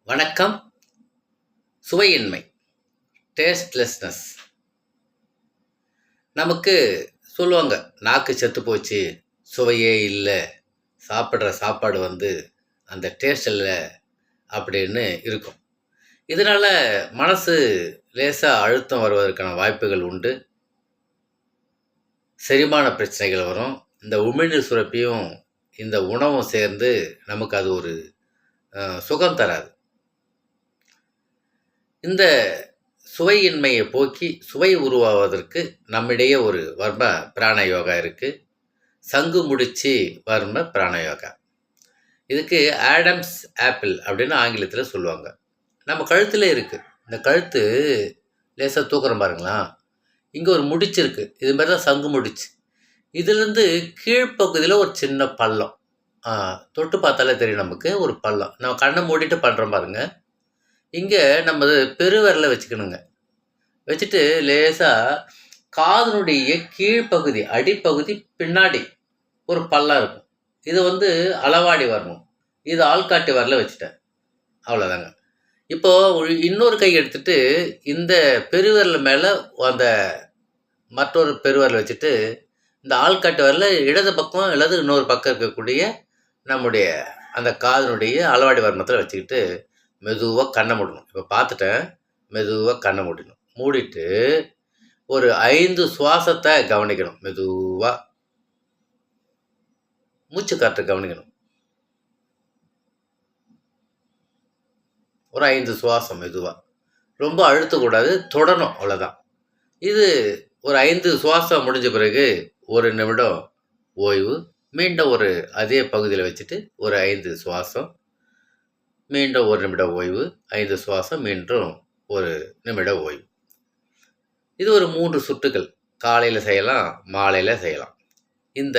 வணக்கம். சுவையின்மை, டேஸ்ட்லெஸ்னஸ். நமக்கு சொல்லுவாங்க, நாக்கு செத்து போச்சு, சுவையே இல்லை, சாப்பிட்ற சாப்பாடு அந்த டேஸ்ட் இல்லை அப்படின்னு இருக்கும். இதனால் மனசு லேசாக அழுத்தம் வருவதற்கான வாய்ப்புகள் உண்டு. செரிமான பிரச்சனைகள் வரும். இந்த உமிழ்நீர் சுரப்பியும் இந்த உணவும் சேர்ந்து நமக்கு அது ஒரு சுகம் தராது. இந்த சுவையின்மையை போக்கி சுவை உருவாவதற்கு நம்மிடையே ஒரு வர்ம பிராண யோகா இருக்குது. சங்கு முடிச்சு வர்ம பிராண யோகா. இதுக்கு ஆடம்ஸ் ஆப்பிள் அப்படின்னு ஆங்கிலத்தில் சொல்லுவாங்க. நம்ம கழுத்தில் இருக்குது. இந்த கழுத்து லேசாக தூக்குறோம் பாருங்களா, இங்கே ஒரு முடிச்சு இருக்குது. இது மாதிரி தான் சங்கு முடிச்சு. இதுலேருந்து கீழ்ப்பகுதியில் ஒரு சின்ன பள்ளம், தொட்டு பார்த்தாலே தெரியும் நமக்கு, ஒரு பள்ளம். நம்ம கண்ணை மூடிட்டு பண்ணுறோம் பாருங்கள். இங்கே நம்ம பெருவிரலை வச்சுக்கணுங்க. வச்சுட்டு லேசாக காதனுடைய கீழ்ப்பகுதி, அடிப்பகுதி பின்னாடி ஒரு பள்ளம் இருக்கும். இது அளவாடி வரணும். இது ஆள்காட்டி வரல வச்சுட்டேன். அவ்வளோதாங்க. இப்போது இன்னொரு கை எடுத்துகிட்டு இந்த பெருவிரல் மேலே அந்த மற்றொரு பெருவிரல் வச்சுட்டு இந்த ஆள்காட்டி வரல இடது பக்கம் அல்லது இன்னொரு பக்கம் இருக்கக்கூடிய நம்முடைய அந்த காதனுடைய அளவாடி வர்மத்தில் வச்சுக்கிட்டு மெதுவாக கண்ணை மூடணும். இப்போ பார்த்துட்டேன். மெதுவாக கண்ணை மூடணும். மூடிட்டு ஒரு 5 சுவாசத்தை கவனிக்கணும். மெதுவாக மூச்சு காற்று கவனிக்கணும். ஒரு 5 சுவாசம் மெதுவாக, ரொம்ப அழுத்தக்கூடாது, தொடணும், அவ்வளோதான். இது ஒரு 5 சுவாசம் முடிஞ்ச பிறகு 1 நிமிடம் ஓய்வு. மீண்டும் ஒரு அதே பகுதியில் வச்சுட்டு ஒரு 5 சுவாசம், மீண்டும் 1 நிமிடம் ஓய்வு, 5 சுவாசம், மீண்டும் 1 நிமிடம் ஓய்வு. இது ஒரு 3 சுற்றுகள். காலையில் செய்யலாம், மாலையில் செய்யலாம். இந்த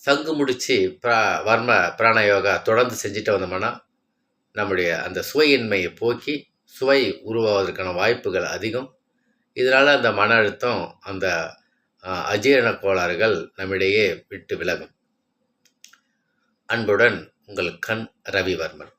சங்கு முடிச்சு வர்ம பிராண யோகா தொடர்ந்து செஞ்சுட்டு வந்தோம்னா நம்முடைய அந்த சுவையின்மையை போக்கி சுவை உருவாவதற்கான வாய்ப்புகள் அதிகம். இதனால் அந்த மன அழுத்தம், அந்த அஜீரண கோளாறுகள் நம்மிடையே விட்டு விலகும். அன்புடன் உங்கள் கண் ரவிவர்மன்.